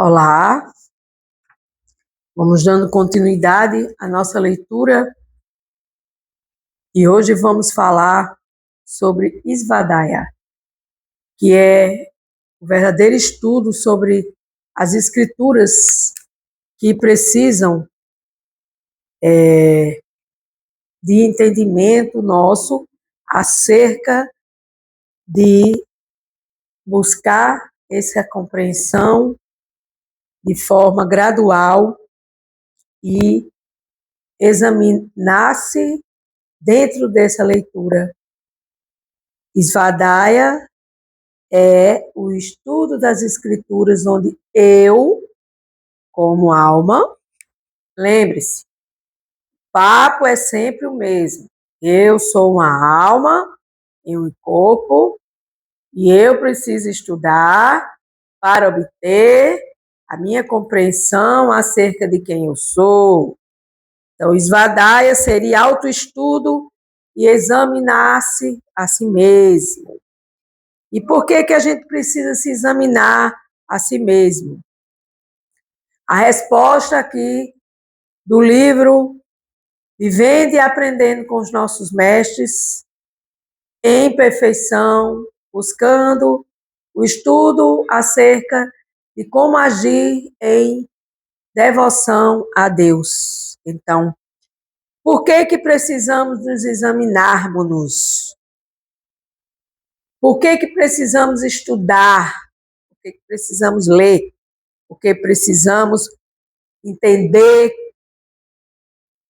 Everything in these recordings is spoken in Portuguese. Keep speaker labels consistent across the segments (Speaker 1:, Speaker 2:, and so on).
Speaker 1: Olá, vamos dando continuidade à nossa leitura e hoje vamos falar sobre Svadhyaya, que é o verdadeiro estudo sobre as escrituras que precisam de entendimento nosso acerca de buscar essa compreensão de forma gradual e examinar-se dentro dessa leitura. Svadhyaya é o estudo das escrituras onde eu, como alma, lembre-se, o papo é sempre o mesmo. Eu sou uma alma em um corpo e eu preciso estudar para obter a minha compreensão acerca de quem eu sou. Então, Svadhyaya seria autoestudo e examinar-se a si mesmo. E por que a gente precisa se examinar a si mesmo? A resposta aqui do livro Vivendo e Aprendendo com os Nossos Mestres, em perfeição, buscando o estudo acerca de como agir em devoção a Deus. Então, por que precisamos nos examinarmos? Por que precisamos estudar? Por que precisamos ler? Porque precisamos entender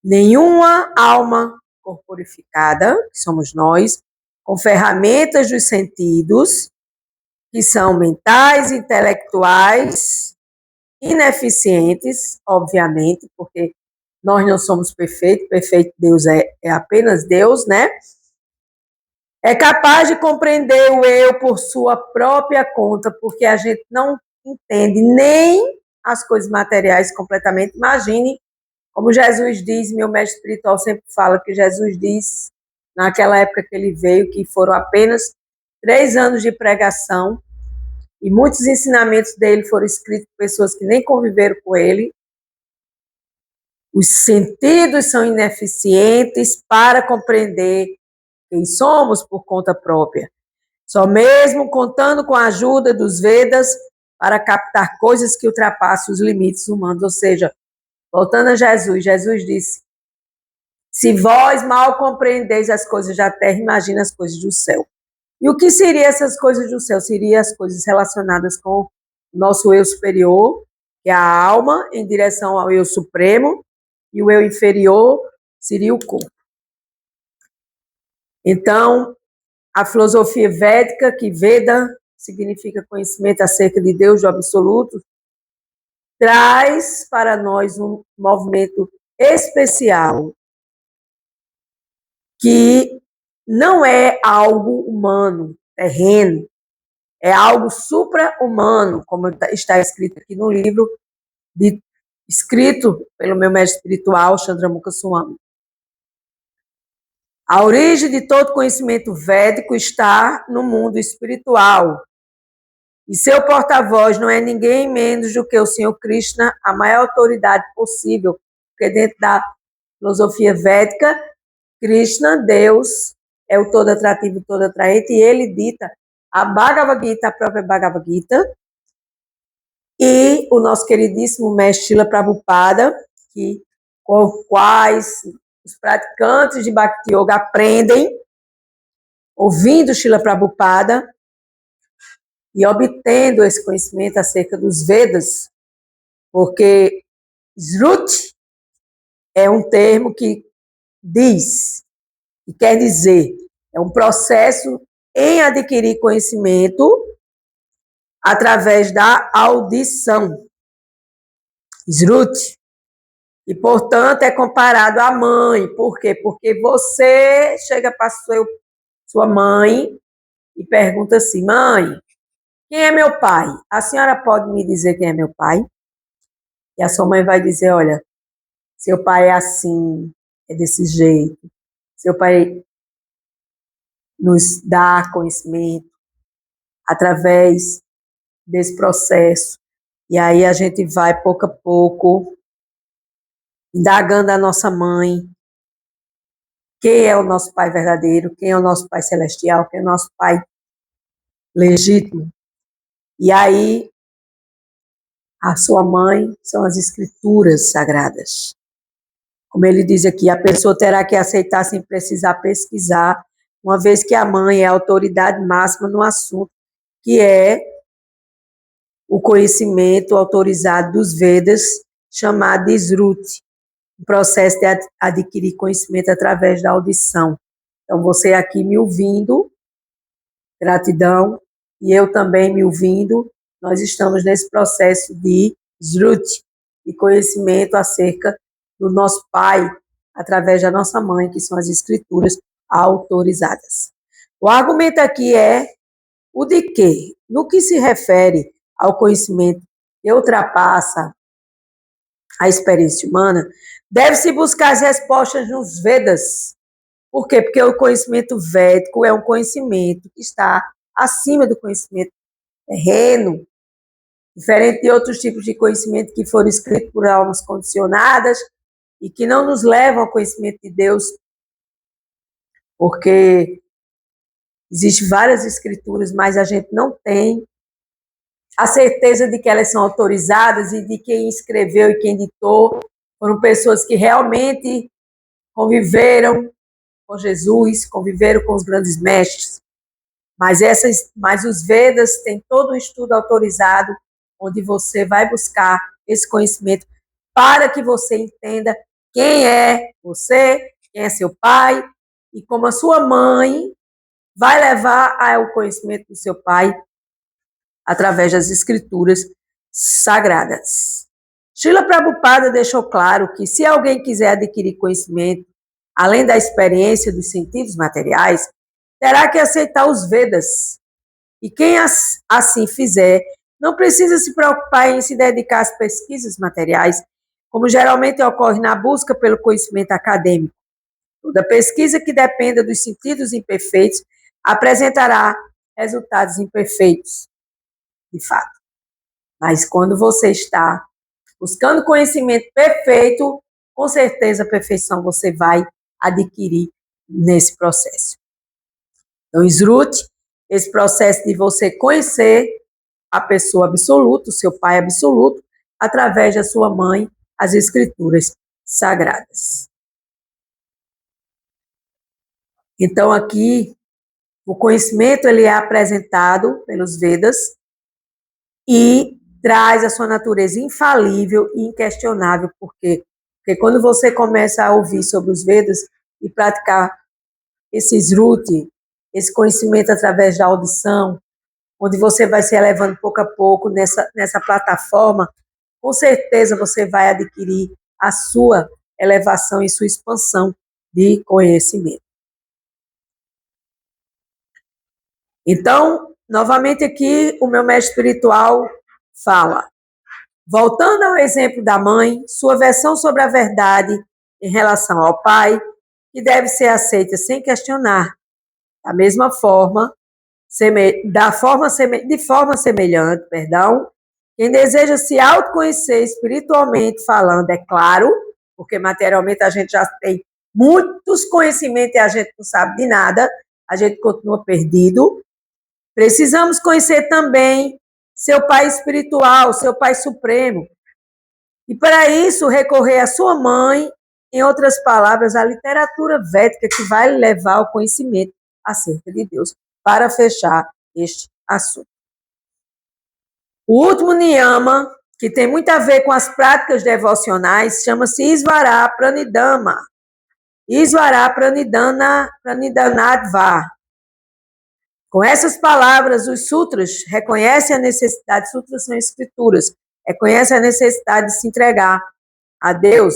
Speaker 1: nenhuma alma corporificada, que somos nós, com ferramentas dos sentidos, que são mentais, intelectuais, ineficientes, obviamente, porque nós não somos perfeitos, perfeito Deus é apenas Deus, né? É capaz de compreender o eu por sua própria conta, porque a gente não entende nem as coisas materiais completamente. Imagine, como Jesus diz, meu mestre espiritual sempre fala que Jesus diz, naquela época que ele veio, que foram apenas 3 anos de pregação, e muitos ensinamentos dele foram escritos por pessoas que nem conviveram com ele. Os sentidos são ineficientes para compreender quem somos por conta própria. Só mesmo contando com a ajuda dos Vedas para captar coisas que ultrapassam os limites humanos. Ou seja, voltando a Jesus, Jesus disse, se vós mal compreendeis as coisas da terra, imagina as coisas do céu. E o que seriam essas coisas do céu? Seriam as coisas relacionadas com o nosso eu superior, que é a alma, em direção ao eu supremo, e o eu inferior seria o corpo. Então, a filosofia védica, que Veda significa conhecimento acerca de Deus, do absoluto, traz para nós um movimento especial, que não é algo humano, terreno, é algo supra-humano, como está escrito aqui no livro, escrito pelo meu mestre espiritual, Chandramukha Swami. A origem de todo conhecimento védico está no mundo espiritual. E seu porta-voz não é ninguém menos do que o Senhor Krishna, a maior autoridade possível, porque dentro da filosofia védica, Krishna, Deus, é o todo atrativo, todo atraente, e ele dita a Bhagavad Gita, a própria Bhagavad Gita, e o nosso queridíssimo mestre Srila Prabhupada, com os quais os praticantes de Bhakti Yoga aprendem, ouvindo Srila Prabhupada e obtendo esse conhecimento acerca dos Vedas, porque Shruti é um termo que diz, que quer dizer, é um processo em adquirir conhecimento através da audição. Shruti. E, portanto, é comparado à mãe. Por quê? Porque você chega para sua mãe e pergunta assim, mãe, quem é meu pai? A senhora pode me dizer quem é meu pai? E a sua mãe vai dizer, olha, seu pai é assim, é desse jeito. Seu pai nos dá conhecimento através desse processo. E aí a gente vai, pouco a pouco, indagando a nossa mãe, quem é o nosso pai verdadeiro, quem é o nosso pai celestial, quem é o nosso pai legítimo. E aí, a sua mãe são as escrituras sagradas. Como ele diz aqui, a pessoa terá que aceitar sem precisar pesquisar, uma vez que a mãe é a autoridade máxima no assunto, que é o conhecimento autorizado dos Vedas, chamado de Sruti, o processo de adquirir conhecimento através da audição. Então, você aqui me ouvindo, gratidão, e eu também me ouvindo, nós estamos nesse processo de Sruti, de conhecimento acerca do nosso Pai, através da nossa mãe, que são as escrituras autorizadas. O argumento aqui é o de que, no que se refere ao conhecimento que ultrapassa a experiência humana, deve-se buscar as respostas nos Vedas. Por quê? Porque o conhecimento védico é um conhecimento que está acima do conhecimento terreno, diferente de outros tipos de conhecimento que foram escritos por almas condicionadas e que não nos levam ao conhecimento de Deus, porque existem várias escrituras, mas a gente não tem a certeza de que elas são autorizadas e de quem escreveu e quem ditou foram pessoas que realmente conviveram com Jesus, conviveram com os grandes mestres. Mas os Vedas têm todo um estudo autorizado, onde você vai buscar esse conhecimento para que você entenda quem é você, quem é seu pai, e como a sua mãe vai levar ao conhecimento do seu pai através das escrituras sagradas. Srila Prabhupada deixou claro que se alguém quiser adquirir conhecimento, além da experiência dos sentidos materiais, terá que aceitar os Vedas. E quem assim fizer, não precisa se preocupar em se dedicar às pesquisas materiais, como geralmente ocorre na busca pelo conhecimento acadêmico. Toda pesquisa que dependa dos sentidos imperfeitos apresentará resultados imperfeitos, de fato. Mas quando você está buscando conhecimento perfeito, com certeza a perfeição você vai adquirir nesse processo. Então, Sruti, esse processo de você conhecer a pessoa absoluta, o seu pai absoluto, através da sua mãe, as escrituras sagradas. Então, aqui, o conhecimento ele é apresentado pelos Vedas e traz a sua natureza infalível e inquestionável. Por quê? Porque quando você começa a ouvir sobre os Vedas e praticar esse Sruti, esse conhecimento através da audição, onde você vai se elevando pouco a pouco nessa plataforma, com certeza você vai adquirir a sua elevação e sua expansão de conhecimento. Então, novamente aqui, o meu mestre espiritual fala, voltando ao exemplo da mãe, sua versão sobre a verdade em relação ao pai, que deve ser aceita sem questionar. Da mesma forma, de forma semelhante, quem deseja se autoconhecer espiritualmente falando, é claro, porque materialmente a gente já tem muitos conhecimentos e a gente não sabe de nada, a gente continua perdido. Precisamos conhecer também seu pai espiritual, seu pai supremo. E para isso, recorrer à sua mãe, em outras palavras, à literatura védica que vai levar ao conhecimento acerca de Deus, para fechar este assunto. O último niyama, que tem muito a ver com as práticas devocionais, chama-se Isvara Pranidhana. Isvara Pranidanadva. Com essas palavras, os sutras reconhecem a necessidade, sutras são escrituras, reconhecem a necessidade de se entregar a Deus,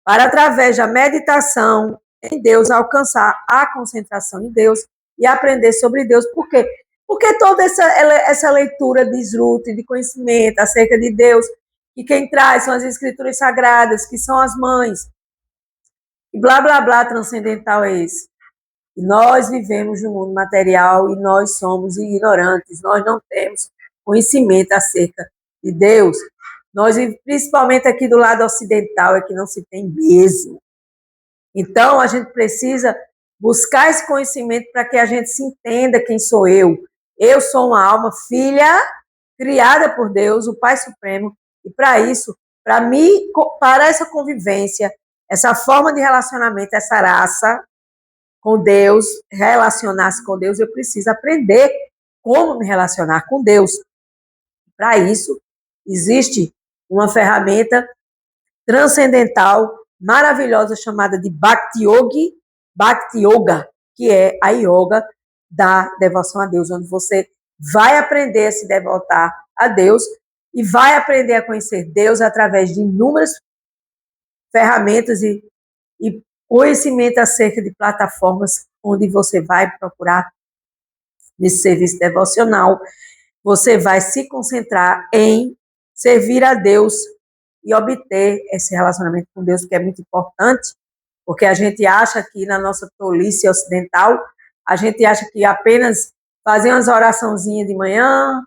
Speaker 1: para através da meditação em Deus, alcançar a concentração em Deus e aprender sobre Deus. Por quê? Porque toda essa leitura de Sruti, de conhecimento acerca de Deus, que quem traz são as escrituras sagradas, que são as mães, e blá, blá, blá, transcendental é esse. E nós vivemos no mundo material e nós somos ignorantes, nós não temos conhecimento acerca de Deus, nós, principalmente aqui do lado ocidental, é que não se tem mesmo. Então, a gente precisa buscar esse conhecimento para que a gente se entenda quem sou eu. Eu sou uma alma filha criada por Deus, o Pai Supremo, e para isso, para essa convivência, essa forma de relacionamento, essa raça com Deus, relacionar-se com Deus, eu preciso aprender como me relacionar com Deus. Para isso, existe uma ferramenta transcendental, maravilhosa, chamada de Bhakti Yoga, que é a yoga da devoção a Deus, onde você vai aprender a se devotar a Deus e vai aprender a conhecer Deus através de inúmeras ferramentas e conhecimento acerca de plataformas onde você vai procurar nesse serviço devocional. Você vai se concentrar em servir a Deus e obter esse relacionamento com Deus, que é muito importante, porque a gente acha que na nossa tolice ocidental, a gente acha que apenas fazer umas oraçãozinhas de manhã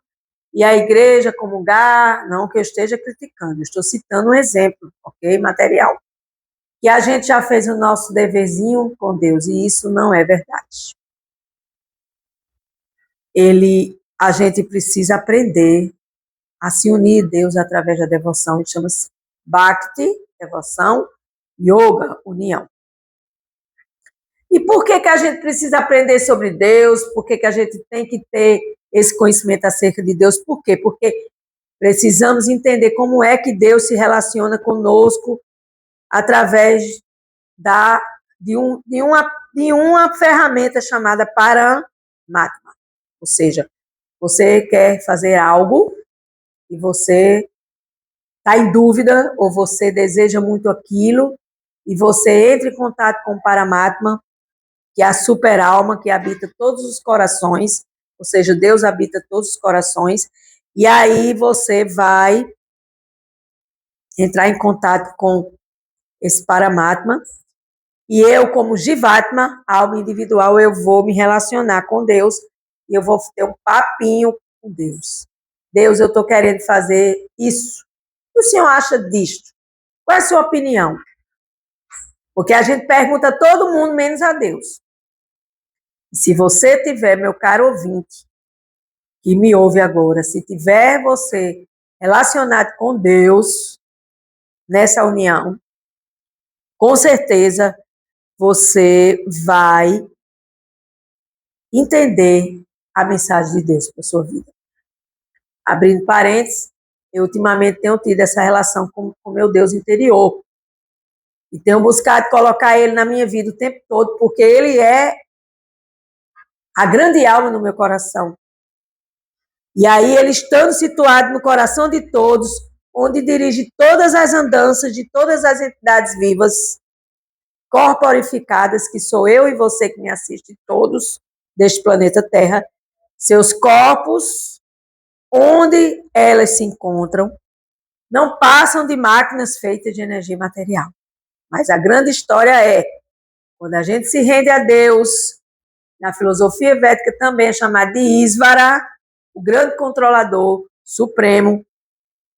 Speaker 1: e a igreja comungar, não que eu esteja criticando, eu estou citando um exemplo, ok? Material. Que a gente já fez o nosso deverzinho com Deus, e isso não é verdade. A gente precisa aprender a se unir a Deus através da devoção, e chama-se Bhakti, devoção, Yoga, união. E por que a gente precisa aprender sobre Deus? Por que a gente tem que ter esse conhecimento acerca de Deus? Por quê? Porque precisamos entender como é que Deus se relaciona conosco através de uma ferramenta chamada Paramatma. Ou seja, você quer fazer algo e você está em dúvida ou você deseja muito aquilo e você entra em contato com o Paramatma, que é a super-alma que habita todos os corações, ou seja, Deus habita todos os corações, e aí você vai entrar em contato com esse Paramatma, e eu, como Jivatma, alma individual, eu vou me relacionar com Deus, e eu vou ter um papinho com Deus. Deus, eu estou querendo fazer isso. O que o senhor acha disto? Qual é a sua opinião? Porque a gente pergunta a todo mundo, menos a Deus. Se você tiver, meu caro ouvinte, que me ouve agora, se tiver você relacionado com Deus nessa união, com certeza você vai entender a mensagem de Deus para a sua vida. Abrindo parênteses, eu ultimamente tenho tido essa relação com o meu Deus interior. E tenho buscado colocar Ele na minha vida o tempo todo, porque Ele é a grande alma no meu coração. E aí, Ele estando situado no coração de todos, onde dirige todas as andanças de todas as entidades vivas, corporificadas, que sou eu e você que me assiste, todos deste planeta Terra, seus corpos, onde elas se encontram, não passam de máquinas feitas de energia material. Mas a grande história é, quando a gente se rende a Deus, na filosofia védica também é chamado de Isvara, o grande controlador supremo,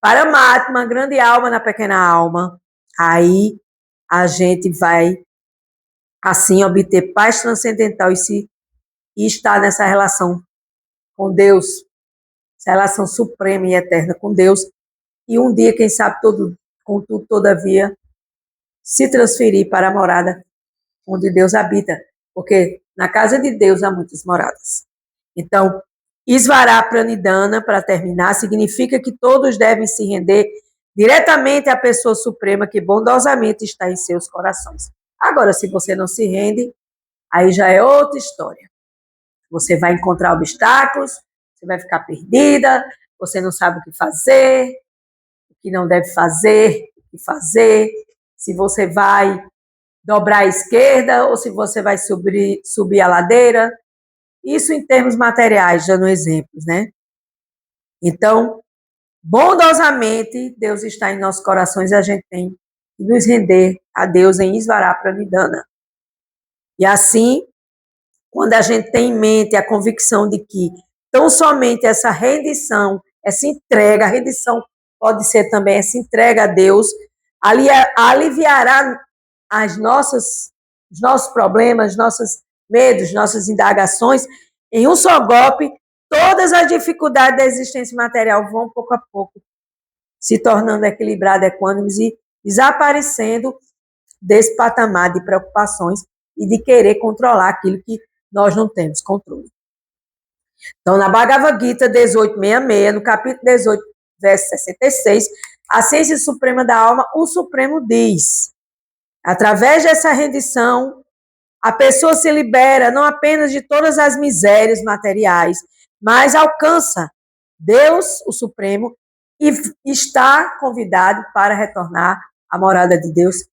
Speaker 1: Paramatma, grande alma na pequena alma, aí a gente vai, assim, obter paz transcendental e estar nessa relação com Deus, essa relação suprema e eterna com Deus, e um dia, quem sabe, contudo, todavia, se transferir para a morada onde Deus habita, porque na casa de Deus há muitas moradas. Então, Isvara Pranidhana, para terminar, significa que todos devem se render diretamente à pessoa suprema que bondosamente está em seus corações. Agora, se você não se rende, aí já é outra história. Você vai encontrar obstáculos, você vai ficar perdida, você não sabe o que fazer, o que não deve fazer, o que fazer, se você vai dobrar à esquerda ou se você vai subir a ladeira. Isso em termos materiais, dando exemplos, né? Então, bondosamente, Deus está em nossos corações e a gente tem que nos render a Deus em Isvara Pranidhana. E assim, quando a gente tem em mente a convicção de que tão somente essa rendição essa entrega, a rendição pode ser também essa entrega a Deus, aliviará os nossos problemas, nossos medos, nossas indagações. Em um só golpe, todas as dificuldades da existência material vão, pouco a pouco, se tornando equilibradas, equânimes e desaparecendo desse patamar de preocupações e de querer controlar aquilo que nós não temos controle. Então, na Bhagavad Gita 1866, no capítulo 18, verso 66, a ciência suprema da alma, o Supremo diz: através dessa rendição, a pessoa se libera não apenas de todas as misérias materiais, mas alcança Deus, o Supremo, e está convidado para retornar à morada de Deus.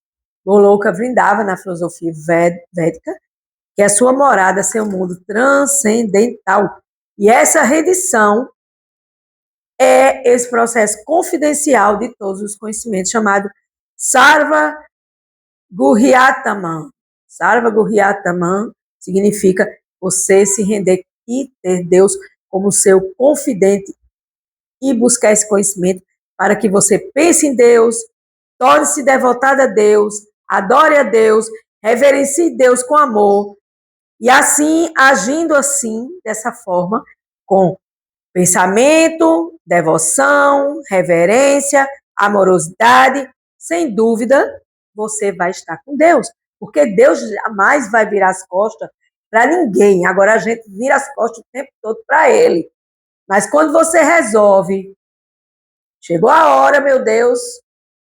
Speaker 1: Goloka Vrindavana, na filosofia védica, que é a sua morada, seu mundo transcendental. E essa rendição é esse processo confidencial de todos os conhecimentos, chamado Sarva Guhyatama. Sarva Guhyatama significa você se render e ter Deus como seu confidente e buscar esse conhecimento para que você pense em Deus, torne-se devotado a Deus, adore a Deus, reverencie Deus com amor, e assim, agindo assim, dessa forma, com pensamento, devoção, reverência, amorosidade, sem dúvida, você vai estar com Deus, porque Deus jamais vai virar as costas para ninguém. Agora a gente vira as costas o tempo todo para Ele. Mas quando você resolve, chegou a hora, meu Deus,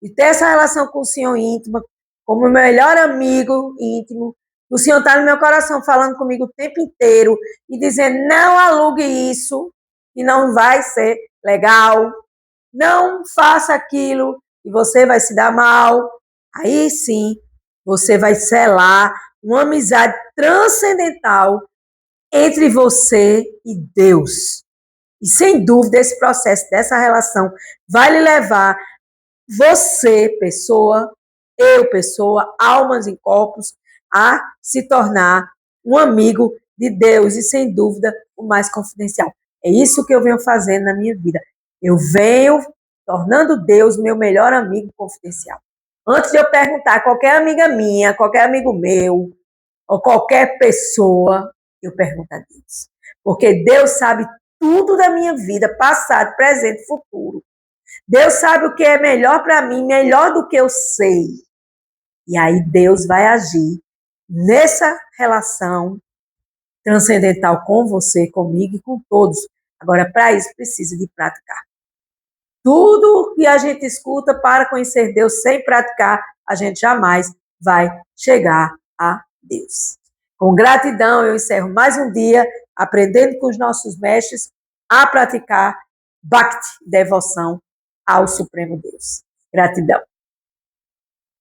Speaker 1: de ter essa relação com o Senhor íntima, como o melhor amigo íntimo, o Senhor está no meu coração falando comigo o tempo inteiro e dizendo, não alugue isso, que não vai ser legal, não faça aquilo, e você vai se dar mal. Aí sim, você vai selar uma amizade transcendental entre você e Deus. E sem dúvida, esse processo dessa relação vai lhe levar, você, pessoa, eu, pessoa, almas em corpos, a se tornar um amigo de Deus e, sem dúvida, o mais confidencial. É isso que eu venho fazendo na minha vida. Eu venho tornando Deus meu melhor amigo confidencial. Antes de eu perguntar a qualquer amiga minha, qualquer amigo meu, ou qualquer pessoa, eu pergunto a Deus. Porque Deus sabe tudo da minha vida, passado, presente, futuro. Deus sabe o que é melhor para mim, melhor do que eu sei. E aí Deus vai agir nessa relação transcendental com você, comigo e com todos. Agora, para isso, precisa de praticar. Tudo que a gente escuta para conhecer Deus sem praticar, a gente jamais vai chegar a Deus. Com gratidão, eu encerro mais um dia aprendendo com os nossos mestres a praticar Bhakti, devoção ao Supremo Deus. Gratidão.